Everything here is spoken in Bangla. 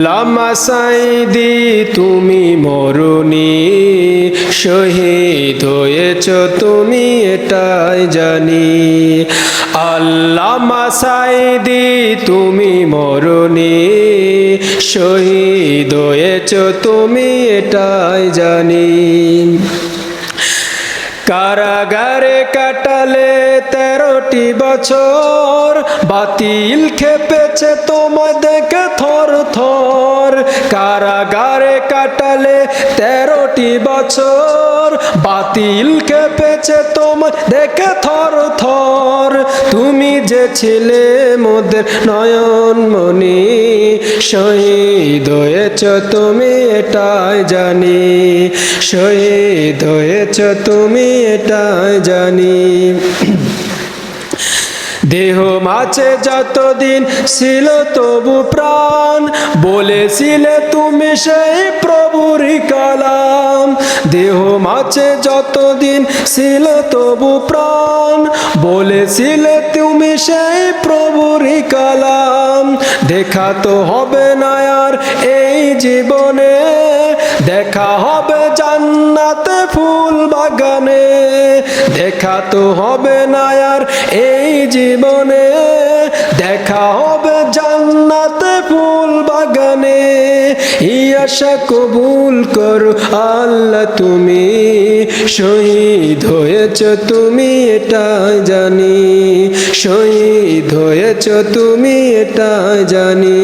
আল্লামা সাঈদী তুমি মরুনি, শহীদ হয়েছ তুমি এটাই জানি। আল্লামা সাঈদী তুমি মরুনি, শহীদ হয়েছ তুমি এটাই জানি। কারাগারে কাটালে 13টি বছর, বাতিল খেপেছে তোমায় দেখে থর থর। কারাগারে কাটালে 13টি বছর, বাতিল খেপেছে তোমায় দেখে থর থর। তুমি যে ছিলে মোদের নয়নমণি, শহীদ হয়েছ তুমি এটাই জানি। শহীদ হয়েছ তুমি এটাই জানি। দেহ মাঝে যতদিন ছিল তবু প্রাণ, বলেছিলে তুমি সেই প্রভুরই কালাম। দেহ মাঝে যতদিন ছিল তবু প্রাণ, বলেছিলে তুমি সেই প্রভুরই কালাম। দেখা তো হবে না আর এই জীবনে, দেখা হবে জান্নাতে ফুল বাগানে। দেখা তো হবে না আর এই জীবনে, দেখা হবে জান্নাতে ফুল বাগানে। এই আশা কবুল করো আল্লাহ তুমি, শহীদ হয়েছ তুমি এটাই জানি। শহীদ হয়েছ তুমি এটাই জানি।